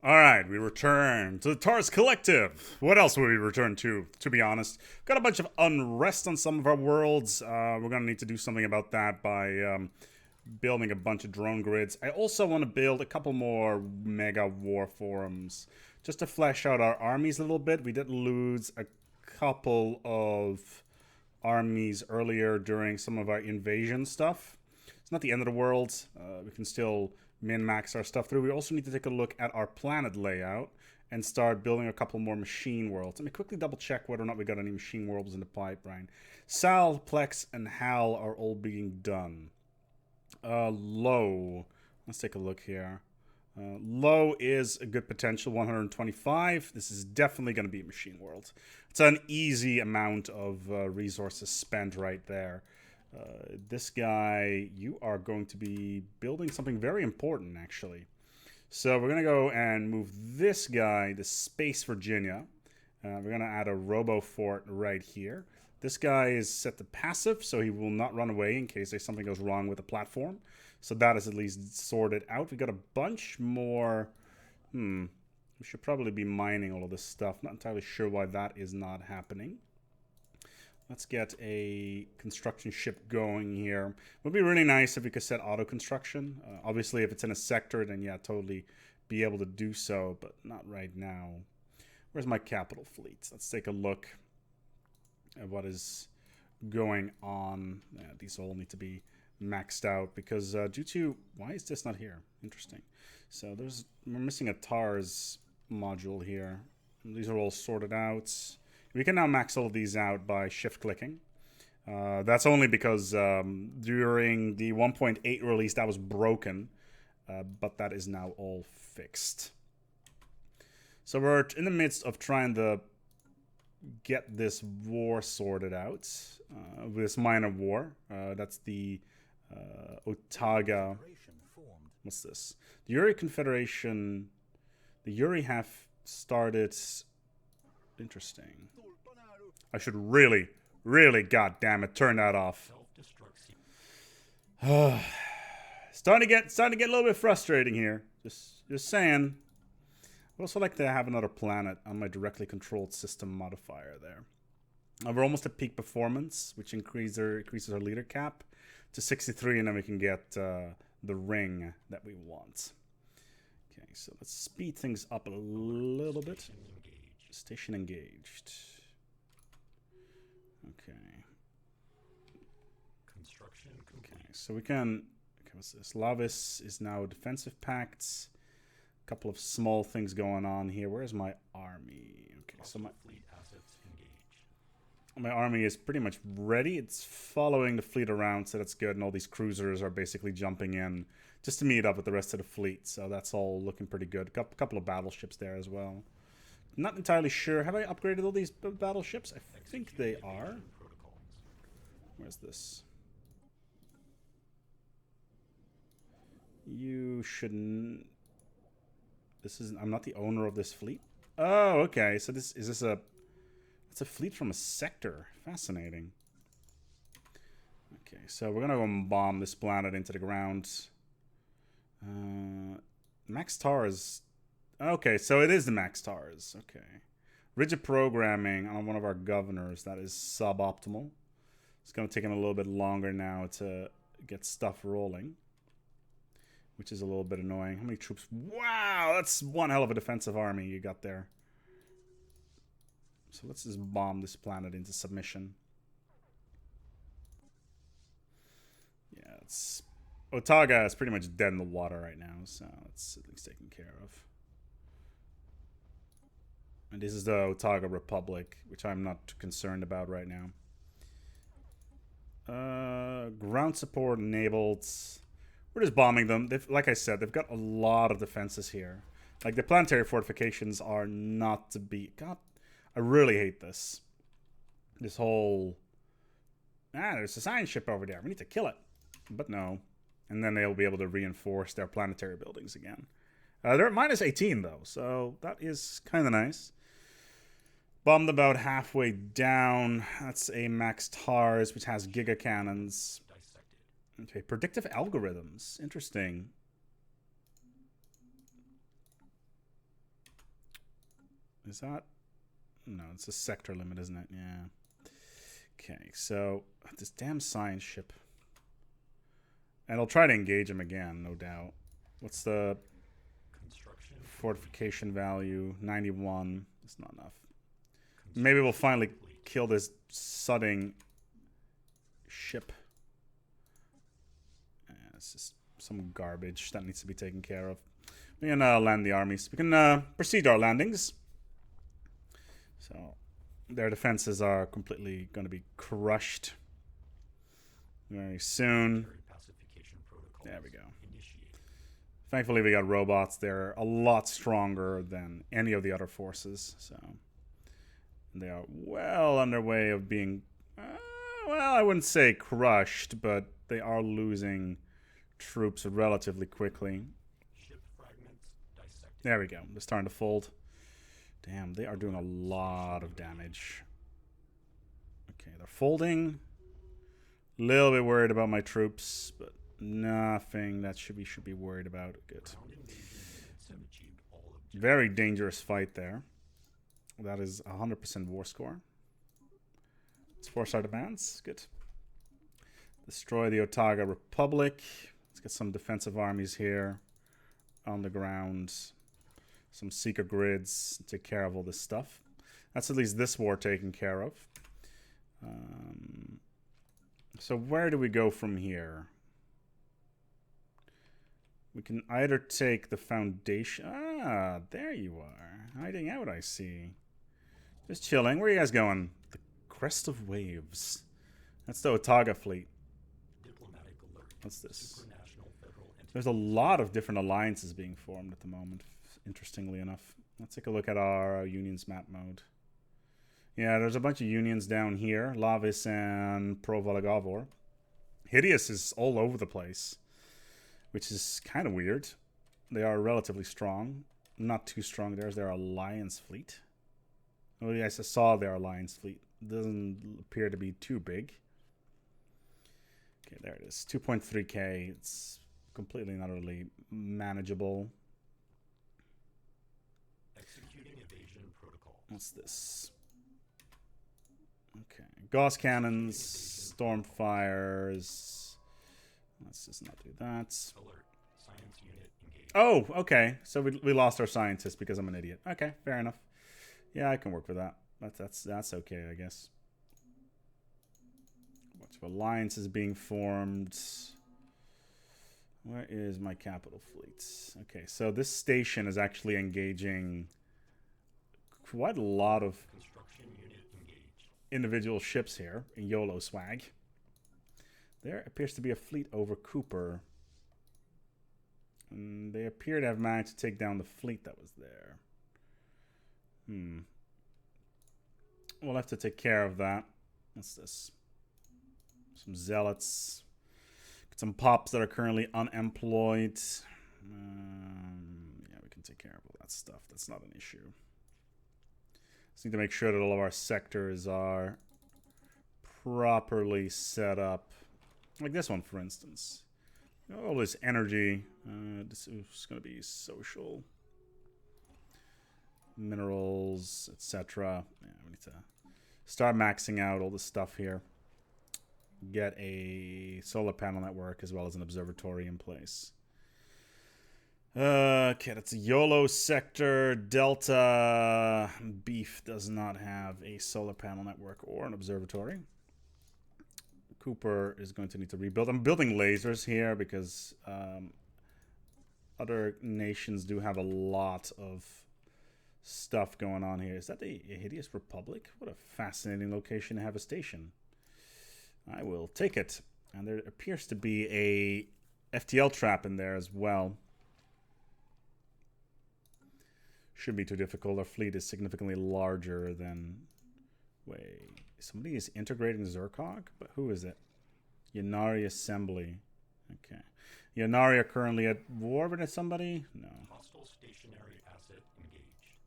Alright, we return to the Tars Collective. What else would we return to be honest? Got a bunch of unrest on some of our worlds. We're gonna need to do something about that by building a bunch of drone grids. I also want to build a couple more mega war forums, just to flesh out our armies a little bit. We did lose a couple of armies earlier during some of our invasion stuff. It's not the end of the world. We can still min-max our stuff through. We also need to take a look at our planet layout and start building a couple more machine worlds. Let me quickly double check whether or not we got any machine worlds in the pipeline. Sal, Plex, and Hal are all being done. Low. Let's take a look here. Low is a good potential, 125. This is definitely going to be a machine world. It's an easy amount of resources spent right there. This guy, you are going to be building something very important, actually. So we're going to go and move this guy to Space Virginia. We're going to add a robo fort right here. This guy is set to passive, so he will not run away in case something goes wrong with the platform. So that is at least sorted out. We got a bunch more. We should probably be mining all of this stuff. Not entirely sure why that is not happening. Let's get a construction ship going here. It would be really nice if we could set auto construction. Obviously, if it's in a sector, then yeah, totally be able to do so, but not right now. Where's my capital fleet? Let's take a look at what is going on. Yeah, these all need to be maxed out because due to... Why is this not here? Interesting. So we're missing a TARS module here. These are all sorted out. We can now max all of these out by shift-clicking. That's only because during the 1.8 release that was broken, but that is now all fixed. So we're in the midst of trying to get this war sorted out. This minor war. That's the Otago. What's this? The Yuri Confederation. The Yuri have started... Interesting. I should really, goddamn it, turn that off. Starting to get a little bit frustrating here. Just saying. I'd also like to have another planet on my directly controlled system modifier there. We're almost at peak performance, which increases our leader cap to 63, and then we can get the ring that we want. Okay, so let's speed things up a little bit. Station engaged. Okay. Construction complete. Okay, so we can... Okay, what's this? Lavis is now defensive pacts. A couple of small things going on here. Where's my army? Okay, so my fleet assets engaged. My army is pretty much ready. It's following the fleet around, so that's good. And all these cruisers are basically jumping in just to meet up with the rest of the fleet. So that's all looking pretty good. A couple of battleships there as well. Not entirely sure. Have I upgraded all these battleships? I think they are. Where's this? You shouldn't... This is... I'm not the owner of this fleet. Oh, okay. So this... Is this a... It's a fleet from a sector. Fascinating. Okay, so we're gonna go and bomb this planet into the ground. Max TARS... Okay, so it is the Max TARS. Okay. Rigid programming on one of our governors. That is suboptimal. It's going to take him a little bit longer now to get stuff rolling, which is a little bit annoying. How many troops? Wow, that's one hell of a defensive army you got there. So let's just bomb this planet into submission. Yeah, it's... Otago is pretty much dead in the water right now, so it's at least taken care of. And this is the Otago Republic, which I'm not too concerned about right now. Ground support enabled. We're just bombing them. Like I said, they've got a lot of defenses here. Like, the planetary fortifications are not to be... God, I really hate this. This whole... there's a science ship over there. We need to kill it. But no. And then they'll be able to reinforce their planetary buildings again. They're at minus 18, though, so that is kind of nice. Bombed about halfway down. That's a Max TARS, which has Giga Cannons. Okay, predictive algorithms. Interesting. Is that? No, it's a sector limit, isn't it? Yeah. Okay, so this damn science ship. And I'll try to engage him again, no doubt. What's the Construction. fortification value? 91. That's not enough. Maybe we'll finally kill this sudding ship. It's just some garbage that needs to be taken care of. We can land the armies. We can proceed our landings. So their defenses are completely going to be crushed very soon. There we go. Thankfully, we got robots. They're a lot stronger than any of the other forces. So they are well on their way of being, well, I wouldn't say crushed, but they are losing troops relatively quickly. Ship fragments dissected. There we go. They're starting to fold. Damn, they are doing a lot of damage. Okay, they're folding. A little bit worried about my troops, but nothing that should be worried about. Good. Very dangerous fight there. That is 100% war score. Let's force our demands. Good. Destroy the Otago Republic. Let's get some defensive armies here on the ground. Some seeker grids. Take care of all this stuff. That's at least this war taken care of. So where do we go from here? We can either take the foundation. Ah, there you are. Hiding out, I see. Just chilling. Where are you guys going? The Crest of Waves. That's the Otago fleet. Diplomatic alert. What's this? Supranational federal entity. There's a lot of different alliances being formed at the moment, interestingly enough. Let's take a look at our unions map mode. Yeah, there's a bunch of unions down here. Lavis and Pro Vologavor. Hideous is all over the place, which is kind of weird. They are relatively strong. Not too strong. There's their alliance fleet. Oh, yes, I saw their alliance fleet. Doesn't appear to be too big. Okay, there it is. 2.3k. It's completely and utterly manageable. Executing evasion protocol. What's this? Okay. Gauss cannons, storm fires. Let's just not do that. Alert. Science unit engaged. Oh, okay. So we lost our scientist because I'm an idiot. Okay, fair enough. Yeah, I can work with that. That's okay, I guess. A bunch of alliances being formed. Where is my capital fleet? Okay, so this station is actually engaging quite a lot of Construction unit engaged. individual ships here in YOLO swag. There appears to be a fleet over Cooper. And they appear to have managed to take down the fleet that was there. We'll have to take care of that. What's this? Some zealots. Get some pops that are currently unemployed. Yeah, we can take care of all that stuff. That's not an issue. Just need to make sure that all of our sectors are properly set up. Like this one, for instance. All this energy. This is going to be social. Minerals, etc. Yeah, we need to start maxing out all this stuff here. Get a solar panel network as well as an observatory in place. Okay, that's a YOLO sector. Delta Beef does not have a solar panel network or an observatory. Cooper is going to need to rebuild. I'm building lasers here because other nations do have a lot of stuff going on here. Is that a hideous republic? What a fascinating location to have a station. I will take it. And there appears to be a FTL trap in there as well. Shouldn't be too difficult. Our fleet is significantly larger than... Wait, somebody is integrating Zercog? But who is it? Yanari Assembly. Okay. Yanari are currently at war with somebody? No. Hostile stationary asset engaged.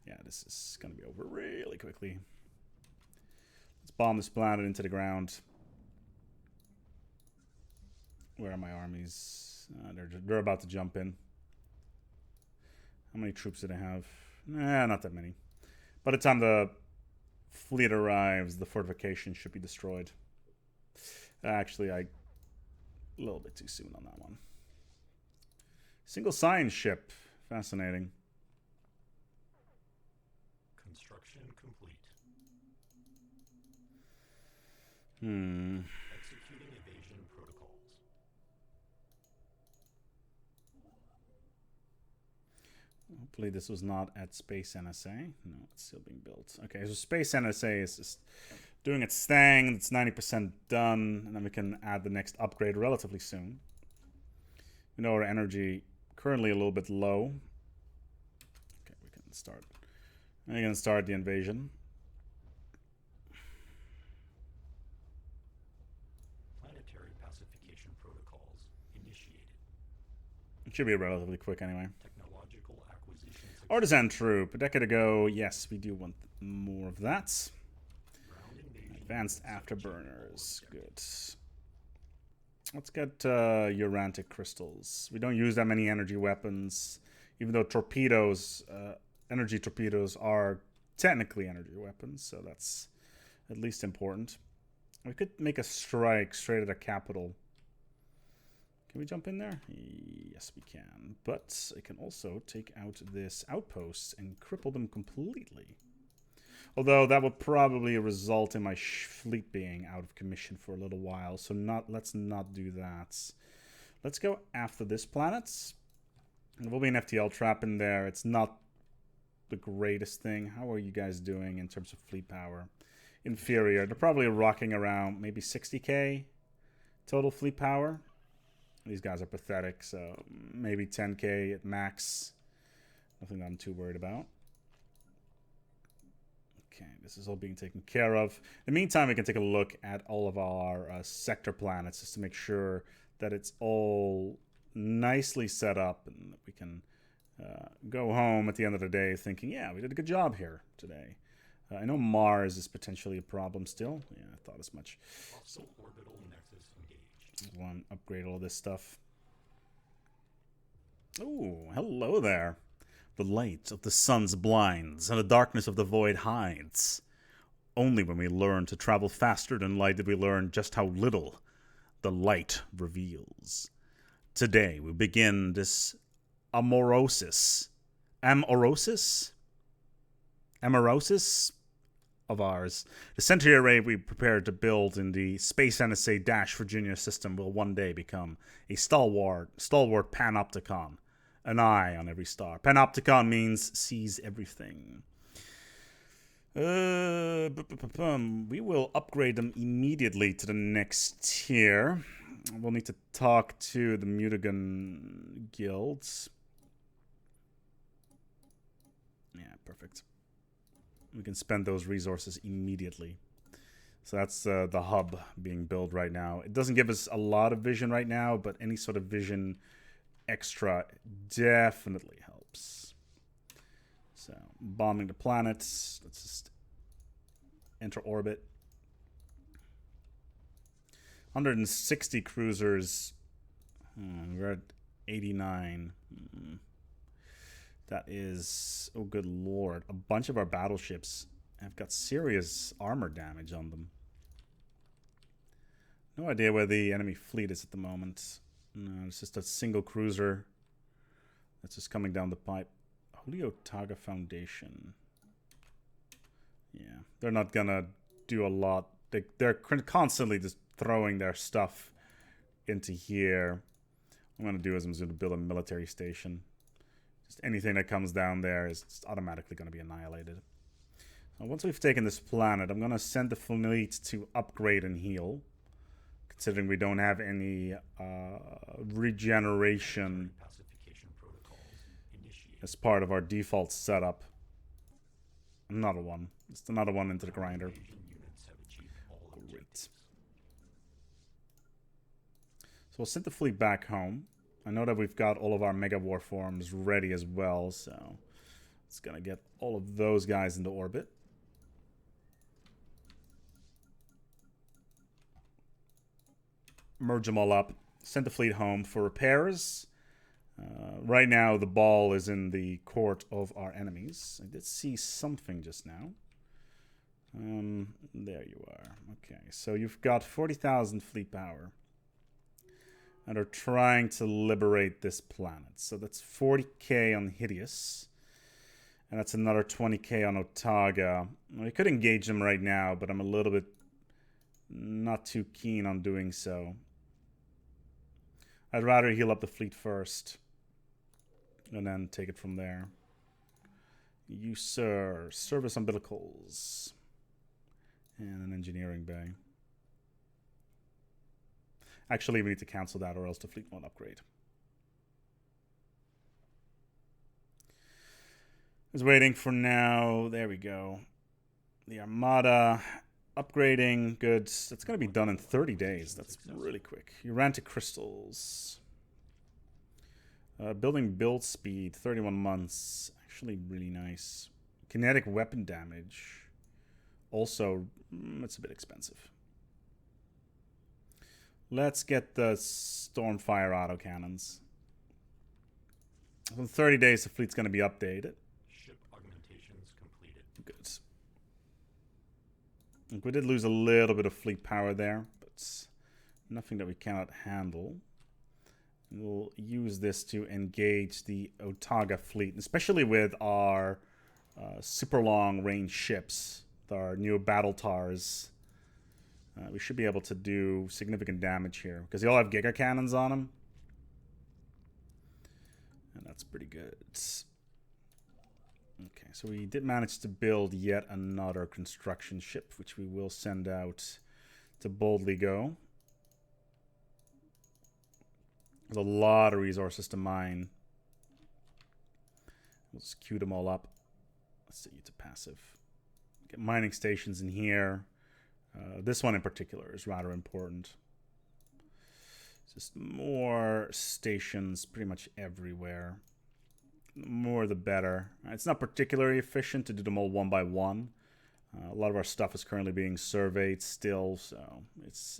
Yeah, this is going to be over really quickly. Let's bomb this planet into the ground. Where are my armies? They're about to jump in. How many troops did I have? Not that many. By the time the fleet arrives, the fortification should be destroyed. Actually, a little bit too soon on that one. Single science ship. Fascinating. Construction complete. Hmm. Executing evasion protocols. Hopefully this was not at Space NSA. No, it's still being built. Okay, so Space NSA is just doing its thing. It's 90% done, and then we can add the next upgrade relatively soon. We know our energy currently a little bit low. Okay, we can start. We're gonna start the invasion. Planetary pacification protocols initiated. It should be relatively quick anyway. Technological acquisitions. Artisan troop. A decade ago, yes, we do want more of that. Ground invasion. Advanced afterburners. Good. Let's get Urantic crystals. We don't use that many energy weapons, even though torpedoes, energy torpedoes are technically energy weapons, so that's at least important. We could make a strike straight at a capital. Can we jump in there? Yes, we can. But I can also take out this outpost and cripple them completely. Although that would probably result in my fleet being out of commission for a little while. So let's not do that. Let's go after this planet. There will be an FTL trap in there. It's not the greatest thing. How are you guys doing in terms of fleet power? Inferior. They're probably rocking around maybe 60k total fleet power. These guys are pathetic, so maybe 10k at max. Nothing that I'm too worried about. Okay, this is all being taken care of. In the meantime, we can take a look at all of our sector planets just to make sure that it's all nicely set up and that we can go home at the end of the day thinking, yeah, we did a good job here today. I know Mars is potentially a problem still. Yeah, I thought as much. Also orbital nexus engaged. I want to upgrade all this stuff. Ooh, hello there. The light of the sun's blinds, and the darkness of the void hides. Only when we learn to travel faster than light did we learn just how little the light reveals. Today we begin this amaurosis of ours. The Sentry array we prepared to build in the Space NSA - Virginia system will one day become a stalwart panopticon. An eye on every star. Panopticon means sees everything. We will upgrade them immediately to the next tier. We'll need to talk to the Mutagen guilds. Yeah, perfect. We can spend those resources immediately. So that's the hub being built right now. It doesn't give us a lot of vision right now, but any sort of vision extra definitely helps. So, bombing the planets. Let's just enter orbit. 160 cruisers. We're at 89. That is, oh good lord, a bunch of our battleships have got serious armor damage on them. No idea where the enemy fleet is at the moment. No, it's just a single cruiser that's just coming down the pipe. Holy Otago Foundation. Yeah, they're not gonna do a lot. They're constantly just throwing their stuff into here. What I'm gonna do is I'm just gonna build a military station. Just anything that comes down there is just automatically gonna be annihilated. Now, once we've taken this planet, I'm gonna send the fleet to upgrade and heal. Considering we don't have any regeneration as part of our default setup. Another one. Just another one into the grinder. Great. So we'll send the fleet back home. I know that we've got all of our mega war forms ready as well, so it's gonna get all of those guys into orbit. Merge them all up. Send the fleet home for repairs. Right now, the ball is in the court of our enemies. I did see something just now. There you are. Okay, so you've got 40,000 fleet power. And are trying to liberate this planet. So that's 40k on Hideous. And that's another 20k on Otago. We could engage them right now, but I'm a little bit not too keen on doing so. I'd rather heal up the fleet first. And then take it from there. You, sir. Service umbilicals. And an engineering bay. Actually, we need to cancel that or else the fleet won't upgrade. Is waiting for now. There we go. The Armada upgrading. Good. That's going to be done in 30 days. That's really quick. Urantic crystals. Building build speed. 31 months. Actually really nice. Kinetic weapon damage. Also, it's a bit expensive. Let's get the Stormfire autocannons. In 30 days, the fleet's going to be updated. Ship augmentations completed. Good. We did lose a little bit of fleet power there, but nothing that we cannot handle. We'll use this to engage the Otago fleet, especially with our super long range ships, our new battle tars. We should be able to do significant damage here because they all have Giga Cannons on them. And that's pretty good. Okay, so we did manage to build yet another construction ship, which we will send out to boldly go. There's a lot of resources to mine. We'll just queue them all up. Let's set you to passive. Get mining stations in here. This one in particular is rather important. Just more stations pretty much everywhere. The more the better. It's not particularly efficient to do them all one by one. A lot of our stuff is currently being surveyed still, so it's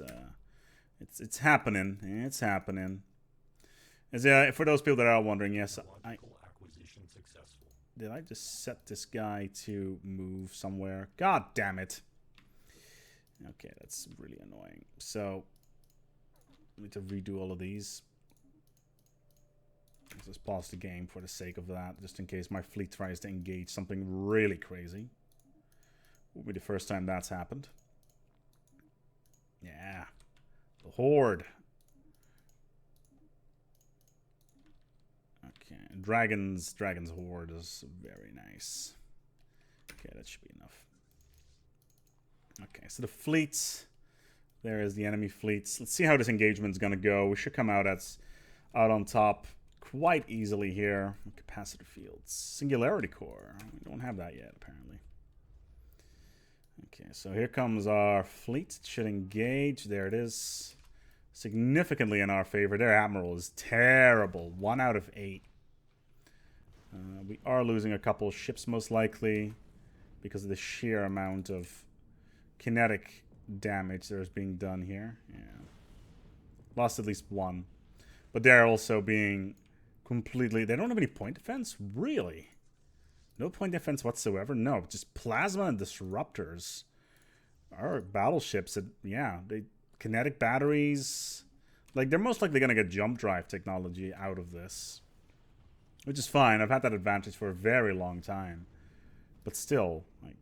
happening. It's happening. As for those people that are wondering, yes, Acquisition successful. did I just set this guy to move somewhere? God damn it. Okay, that's really annoying. So, I need to redo all of these. Let's just pause the game for the sake of that, just in case my fleet tries to engage something really crazy. Will be the first time that's happened. Yeah. The Horde. Okay, Dragon's Horde is very nice. Okay, that should be enough. Okay, so the fleets. There is the enemy fleets. Let's see how this engagement's going to go. We should come out on top quite easily here. Capacitor fields. Singularity core. We don't have that yet, apparently. Okay, so here comes our fleet. It should engage. There it is. Significantly in our favor. Their admiral is terrible. 1 out of 8. We are losing a couple of ships, most likely, because of the sheer amount of kinetic damage that is being done here. Yeah. Lost at least 1. But they're also being completely... They don't have any point defense? Really? No point defense whatsoever? No, just plasma and disruptors. Our battleships, they kinetic batteries. Like, they're most likely going to get jump drive technology out of this. Which is fine. I've had that advantage for a very long time. But still, like...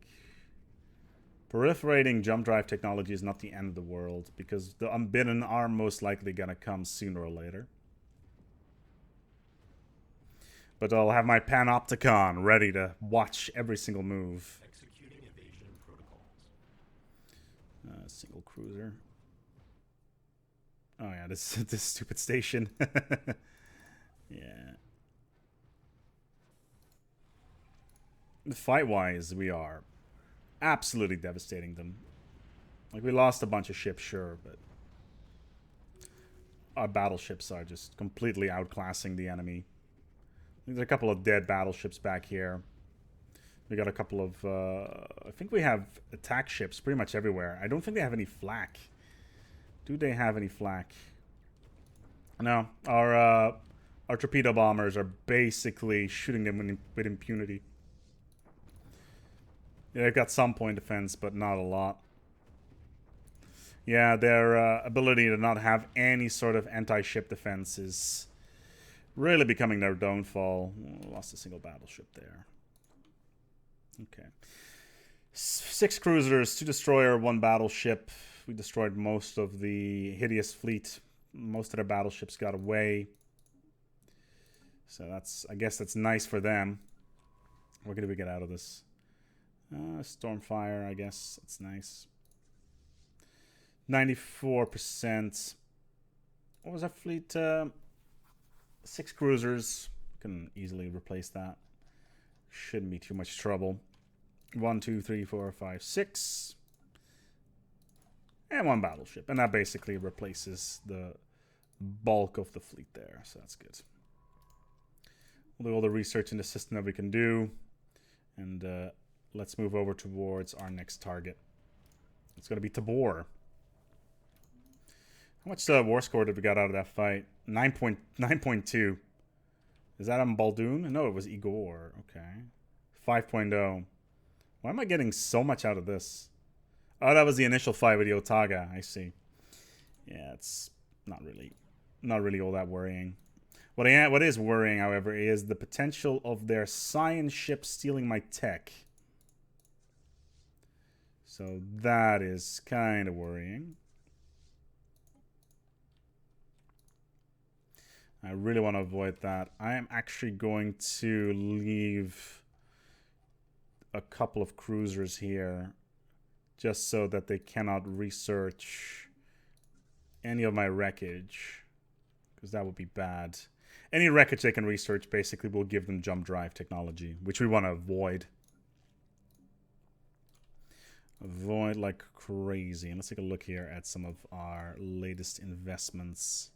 Proliferating jump drive technology is not the end of the world, because the unbidden are most likely going to come sooner or later. But I'll have my Panopticon ready to watch every single move. Executing evasion protocols. Single cruiser. Oh yeah, this stupid station. Yeah. Fight-wise, we are absolutely devastating them. Like, we lost a bunch of ships, sure, but our battleships are just completely outclassing the enemy. There's a couple of dead battleships back here. We got a couple of... I think we have attack ships pretty much everywhere. I don't think they have any flak. Do they have any flak? No. Our Our torpedo bombers are basically shooting them with impunity. Yeah, they've got some point defense, but not a lot. Yeah, their ability to not have any sort of anti-ship defense is really becoming their downfall. Lost a single battleship there. Okay. 6 cruisers, 2 destroyer, 1 battleship. We destroyed most of the hideous fleet. Most of their battleships got away. So I guess that's nice for them. What do we get out of this? Stormfire, I guess. That's nice. 94%. What was that fleet? 6 cruisers. Can easily replace that. Shouldn't be too much trouble. 1, 2, 3, 4, 5, 6. And 1 battleship. And that basically replaces the bulk of the fleet there. So that's good. We'll do all the research in the system that we can do. And let's move over towards our next target. It's going to be Tabor. How much war score did we got out of that fight? 9.2. Is that on Baldoon? No, it was Igor. Okay. 5.0. Why am I getting so much out of this? Oh, that was the initial fight with the Otago. I see. Yeah, it's not really all that worrying. What is worrying, however, is the potential of their science ship stealing my tech. So that is kind of worrying. I really want to avoid that. I am actually going to leave a couple of cruisers here just so that they cannot research any of my wreckage, because that would be bad. Any wreckage they can research basically will give them jump drive technology, which we want to avoid. Avoid like crazy. And let's take a look here at some of our latest investments.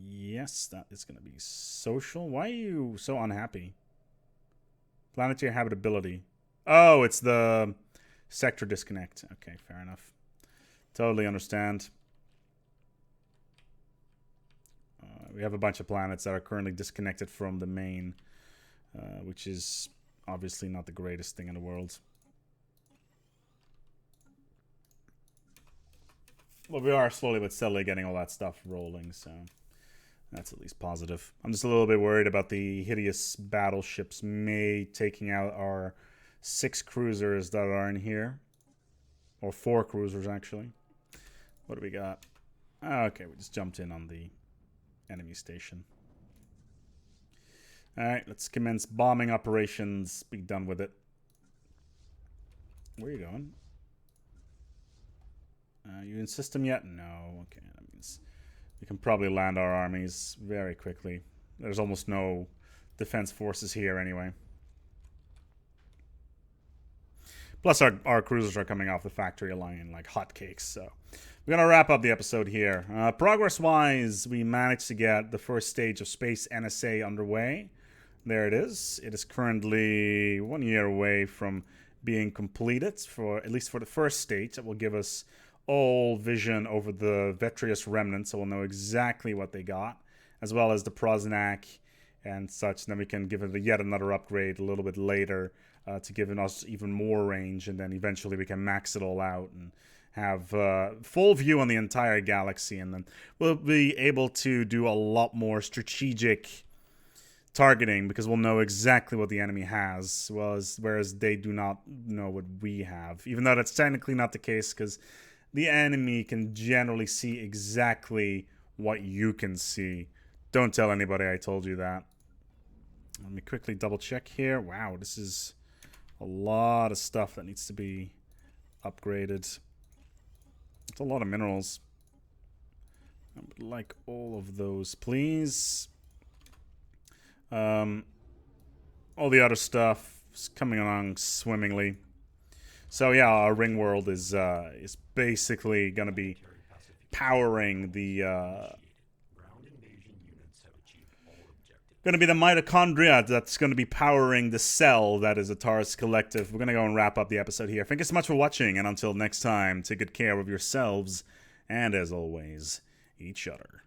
Yes, that is going to be social. Why are you so unhappy? Planetary habitability. Oh, it's the sector disconnect. Okay, fair enough. Totally understand. We have a bunch of planets that are currently disconnected from the main, which is obviously not the greatest thing in the world. Well, we are slowly but steadily getting all that stuff rolling, so that's at least positive. I'm just a little bit worried about the hideous battleships taking out our 6 cruisers that are in here. Or 4 cruisers, actually. What do we got? Okay, we just jumped in on the enemy station. Alright, let's commence bombing operations. Be done with it. Where are you going? You in system yet? No. Okay, that means we can probably land our armies very quickly. There's almost no defense forces here anyway. Plus our cruisers are coming off the factory line like hotcakes, so we're going to wrap up the episode here. Progress-wise, we managed to get the first stage of Space NSA underway. There it is. It is currently 1 year away from being completed, at least for the first stage. That will give us all vision over the Vetrius remnants, so we'll know exactly what they got, as well as the Prosnak and such. And then we can give it yet another upgrade a little bit later to give us even more range, and then eventually we can max it all out and have full view on the entire galaxy, and then we'll be able to do a lot more strategic targeting because we'll know exactly what the enemy has, whereas they do not know what we have, even though that's technically not the case because the enemy can generally see exactly what you can see. Don't tell anybody I told you that. Let me quickly double check here. Wow, this is a lot of stuff that needs to be upgraded. It's a lot of minerals. I would like all of those, please. All the other stuff is coming along swimmingly. So yeah, our ring world is basically going to be powering the going to be the mitochondria that's going to be powering the cell that is a Taurus collective. We're going to go and wrap up the episode here. Thank you so much for watching, and until next time, take good care of yourselves and, as always, each other.